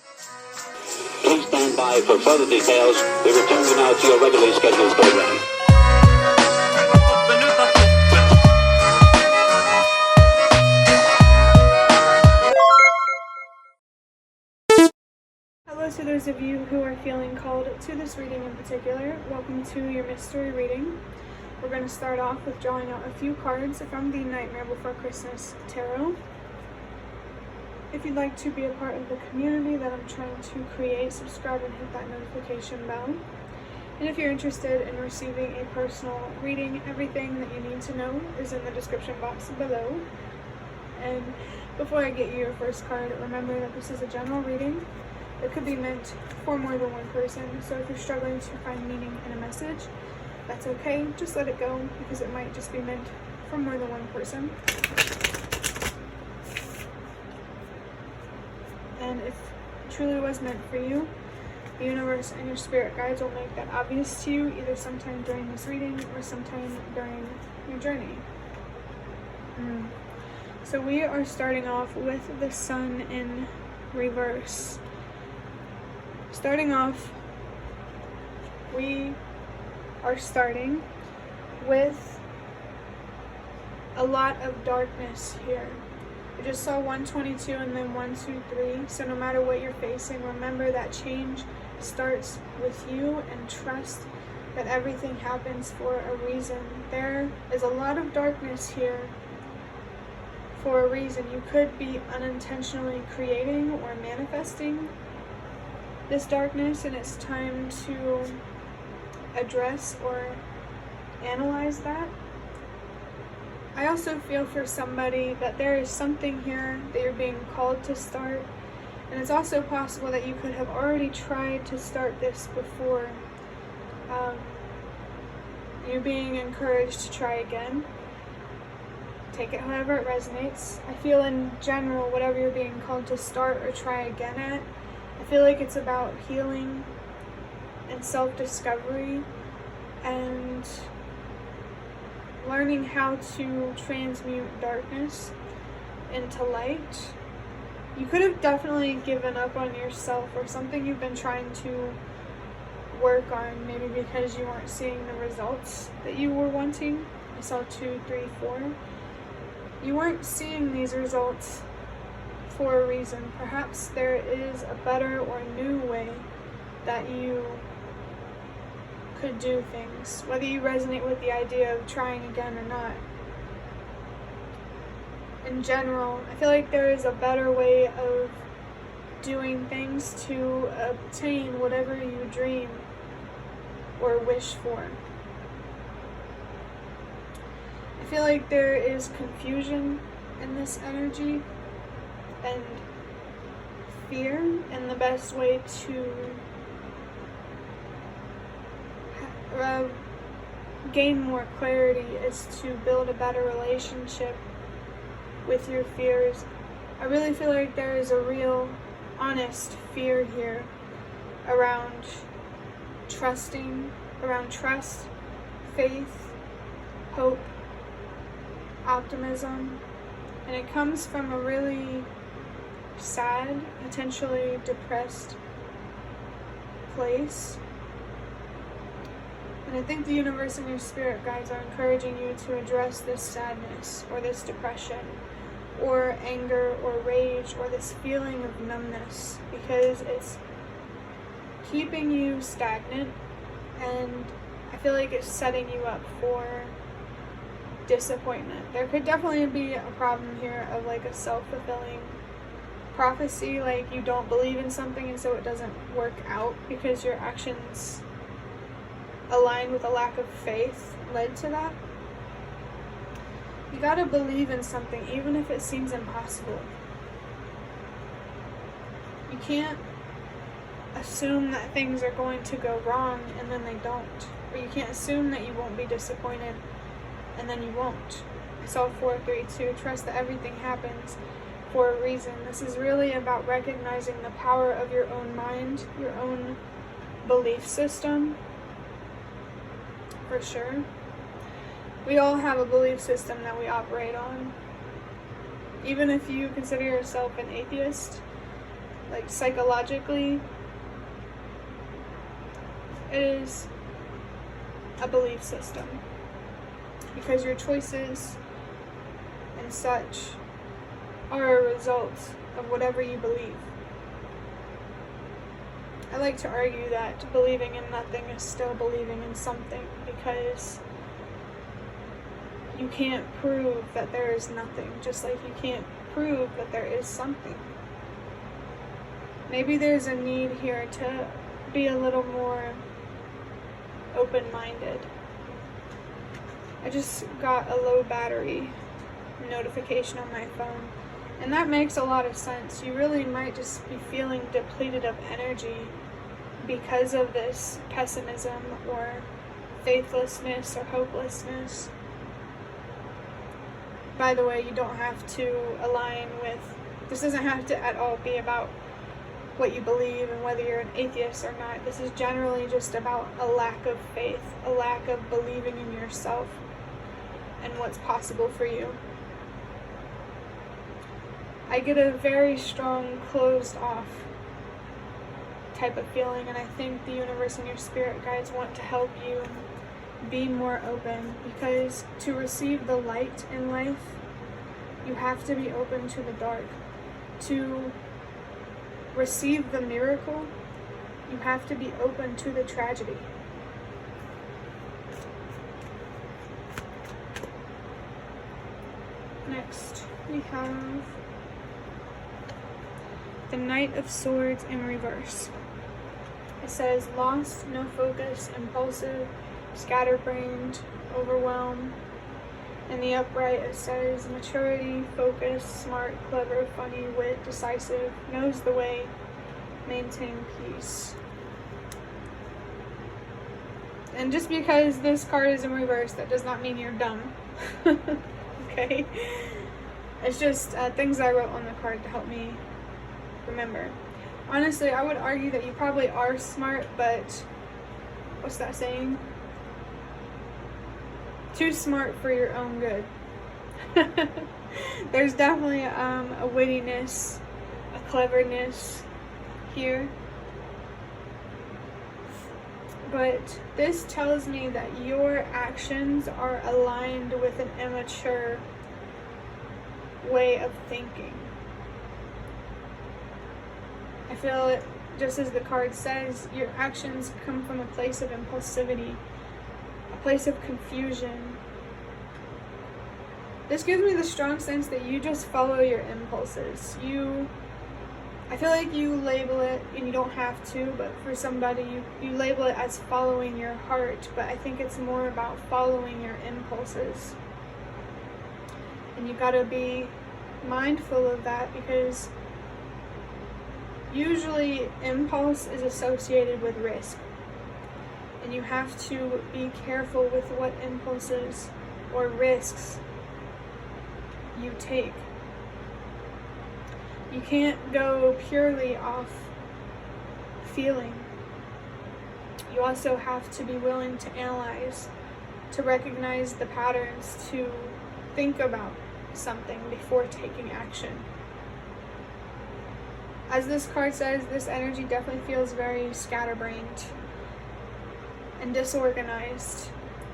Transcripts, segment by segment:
Please stand by for further details. We return you now to your regularly scheduled program. Hello to those of you who are feeling called to this reading in particular. Welcome to your mystery reading. We're going to start off with drawing out a few cards from the Nightmare Before Christmas Tarot. If you'd like to be a part of the community that I'm trying to create, subscribe and hit that notification bell. And if you're interested in receiving a personal reading, everything that you need to know is in the description box below. And before I get you your first card, remember that this is a general reading. It could be meant for more than one person, so if you're struggling to find meaning in a message, that's okay. Just let it go, because it might just be meant for more than one person. And if it truly was meant for you, the universe and your spirit guides will make that obvious to you, either sometime during this reading or sometime during your journey. So we are starting off with the Sun in reverse. Starting off, we are starting with a lot of darkness here. I just saw 122 and then 123, so no matter what you're facing, remember that change starts with you and trust that everything happens for a reason. There is a lot of darkness here for a reason. You could be unintentionally creating or manifesting this darkness, and it's time to address or analyze that. I also feel for somebody that there is something here that you're being called to start, and it's also possible that you could have already tried to start this before. You're being encouraged to try again. Take it however it resonates. I feel in general, whatever you're being called to start or try again at, I feel like it's about healing and self-discovery and learning how to transmute darkness into light. You could have definitely given up on yourself or something you've been trying to work on, maybe because you weren't seeing the results that you were wanting. I saw 2, 3, 4. You weren't seeing these results for a reason. Perhaps there is a better or new way that you could do things, whether you resonate with the idea of trying again or not. In general, I feel like there is a better way of doing things to obtain whatever you dream or wish for. I feel like there is confusion in this energy and fear, and the best way to gain more clarity is to build a better relationship with your fears. I really feel like there is a real, honest fear here around trusting, around trust, faith, hope, optimism, and it comes from a really sad, potentially depressed place. And I think the universe and your spirit guides are encouraging you to address this sadness or this depression or anger or rage or this feeling of numbness, because it's keeping you stagnant, and I feel like it's setting you up for disappointment. There could definitely be a problem here of like a self-fulfilling prophecy, like you don't believe in something and so it doesn't work out because your actions aligned with a lack of faith led to that. You gotta believe in something even if it seems impossible. You can't assume that things are going to go wrong and then they don't. Or you can't assume that you won't be disappointed and then you won't. I saw 432, trust that everything happens for a reason. This is really about recognizing the power of your own mind, your own belief system, for sure. We all have a belief system that we operate on. Even if you consider yourself an atheist, like psychologically, it is a belief system, because your choices and such are a result of whatever you believe. I like to argue that believing in nothing is still believing in something, because you can't prove that there is nothing, just like you can't prove that there is something. Maybe there's a need here to be a little more open-minded. I just got a low battery notification on my phone, and that makes a lot of sense. You really might just be feeling depleted of energy because of this pessimism or faithlessness or hopelessness. By the way, you don't have to align with, this doesn't have to at all be about what you believe and whether you're an atheist or not. This is generally just about a lack of faith, a lack of believing in yourself and what's possible for you. I get a very strong, closed off type of feeling, and I think the universe and your spirit guides want to help you be more open, because to receive the light in life, you have to be open to the dark. To receive the miracle, you have to be open to the tragedy. Next, we have the Knight of Swords in reverse. It says lost, no focus, impulsive, scatterbrained, overwhelmed. In the upright, it says maturity, focus, smart, clever, funny, wit, decisive, knows the way, maintain peace. And just because this card is in reverse, that does not mean you're dumb. Okay? It's just things I wrote on the card to help me remember. Honestly, I would argue that you probably are smart, but what's that saying? Too smart for your own good. There's definitely a wittiness, a cleverness here. But this tells me that your actions are aligned with an immature way of thinking. I feel it, just as the card says, your actions come from a place of impulsivity, a place of confusion. This gives me the strong sense that you just follow your impulses. I feel like you label it, and you don't have to, but for somebody, you label it as following your heart, but I think it's more about following your impulses. And you gotta be mindful of that, because usually impulse is associated with risk. And you have to be careful with what impulses or risks you take. You can't go purely off feeling. You also have to be willing to analyze, to recognize the patterns, to think about something before taking action. As this card says, this energy definitely feels very scatterbrained and disorganized.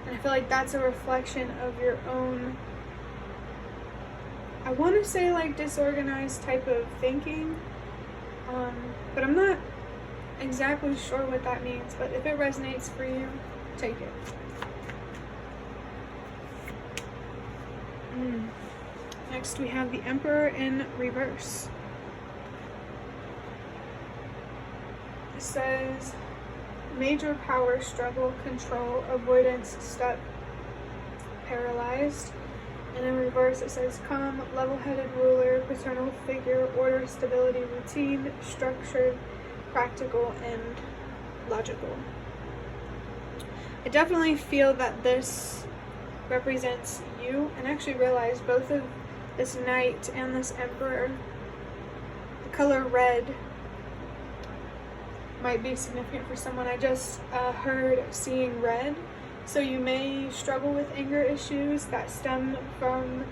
And I feel like that's a reflection of your own, I want to say like disorganized type of thinking, but I'm not exactly sure what that means. But if it resonates for you, take it. Next we have the Emperor in reverse. It says major power struggle, control, avoidance, stuck, paralyzed. And in reverse it says calm, level-headed ruler, paternal figure, order, stability, routine, structured, practical, and logical. I definitely feel that this represents you, and actually realize both of this Knight and this Emperor, the color red might be significant for someone. I just heard seeing red. So you may struggle with anger issues that stem from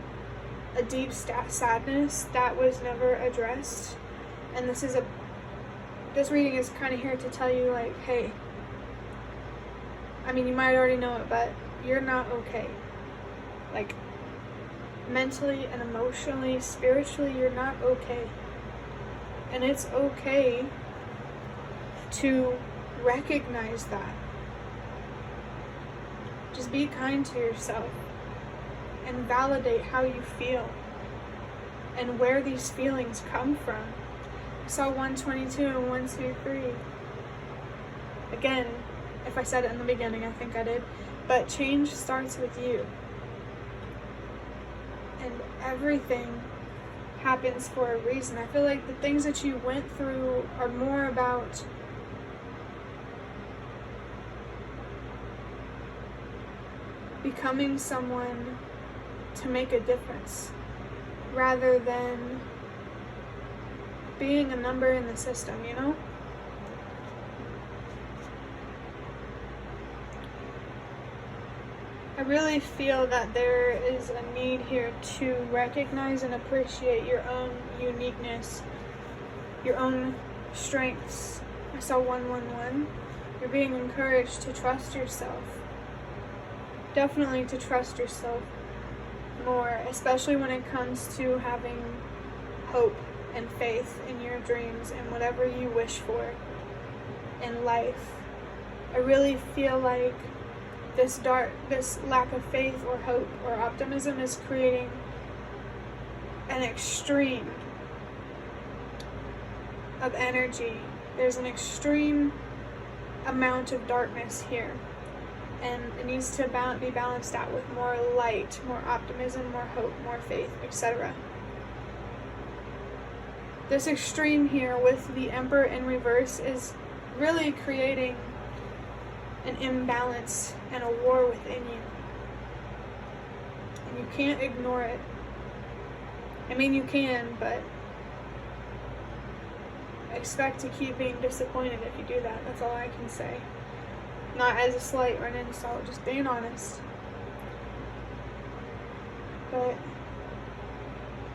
a deep sadness that was never addressed. And this is a this reading is kind of here to tell you, like, hey, I mean, you might already know it, but you're not okay. Like, mentally and emotionally, spiritually, you're not okay. And it's okay to recognize that. Just be kind to yourself and validate how you feel and where these feelings come from. I saw 122 and 123. Again, if I said it in the beginning, I think I did. But change starts with you. And everything happens for a reason. I feel like the things that you went through are more about becoming someone to make a difference, rather than being a number in the system, you know? I really feel that there is a need here to recognize and appreciate your own uniqueness, your own strengths. I saw 111. You're being encouraged to trust yourself. Definitely to trust yourself more, especially when it comes to having hope and faith in your dreams and whatever you wish for in life. I really feel like this lack of faith or hope or optimism is creating an extreme of energy. There's an extreme amount of darkness here, and it needs to be balanced out with more light, more optimism, more hope, more faith, etc. This extreme here with the Emperor in reverse is really creating an imbalance and a war within you. And you can't ignore it. I mean, you can, but expect to keep being disappointed if you do that. That's all I can say. Not as a slight or an insult, just being honest. But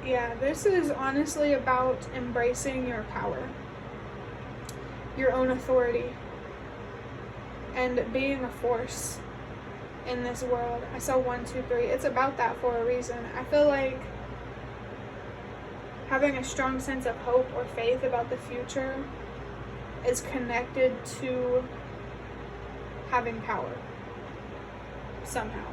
yeah, this is honestly about embracing your power, your own authority, and being a force in this world. I saw 123. It's about that for a reason. I feel like having a strong sense of hope or faith about the future is connected to having power somehow.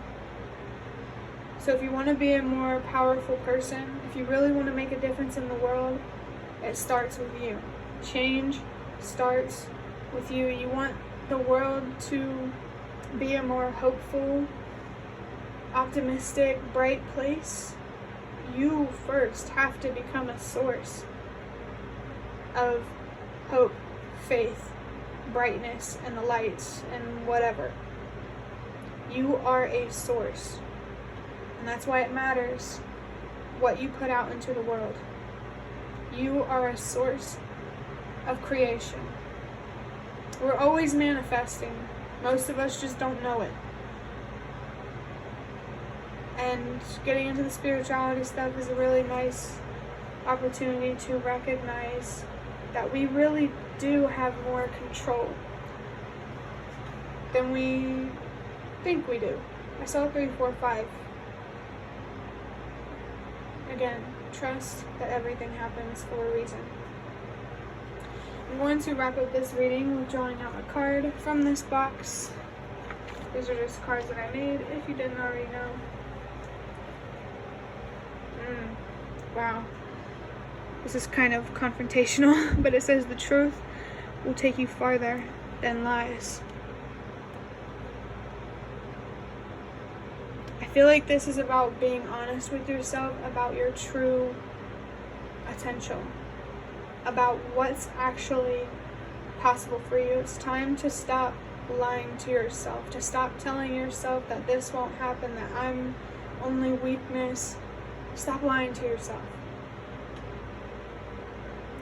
So if you want to be a more powerful person, if you really want to make a difference in the world, it starts with you. Change starts with you. You want the world to be a more hopeful, optimistic, bright place. You first have to become a source of hope, faith, brightness, and the lights, and whatever. You are a source. And that's why it matters what you put out into the world. You are a source of creation. We're always manifesting. Most of us just don't know it. And getting into the spirituality stuff is a really nice opportunity to recognize that we really do have more control than we think we do. I saw 3, 4, 5. Again, trust that everything happens for a reason. I'm going to wrap up this reading with drawing out a card from this box. These are just cards that I made, if you didn't already know. Wow. This is kind of confrontational, but it says the truth will take you farther than lies. I feel like this is about being honest with yourself about your true potential, about what's actually possible for you. It's time to stop lying to yourself, to stop telling yourself that this won't happen, that I'm only weakness. Stop lying to yourself.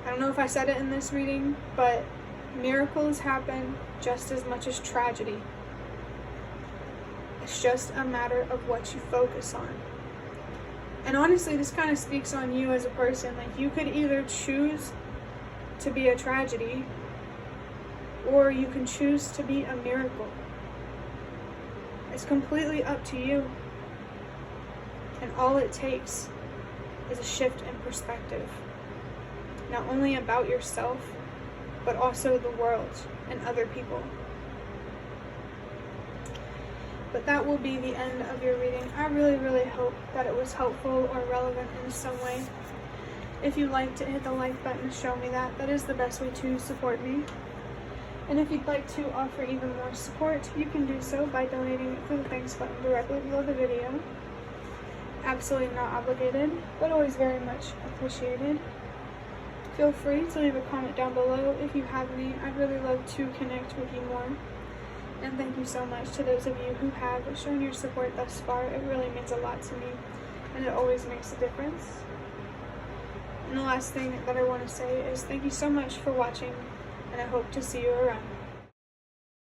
I don't know if I said it in this reading, but miracles happen just as much as tragedy. It's just a matter of what you focus on. And honestly, this kind of speaks on you as a person. Like, you could either choose to be a tragedy, or you can choose to be a miracle. It's completely up to you. And all it takes is a shift in perspective. Not only about yourself, but also the world and other people. But that will be the end of your reading. I really, really hope that it was helpful or relevant in some way. If you'd like to hit the like button to show me that, that is the best way to support me. And if you'd like to offer even more support, you can do so by donating through the thanks button directly below the video. Absolutely not obligated, but always very much appreciated. Feel free to leave a comment down below if you have any. I'd really love to connect with you more. And thank you so much to those of you who have shown your support thus far. It really means a lot to me, and it always makes a difference. And the last thing that I want to say is thank you so much for watching, and I hope to see you around.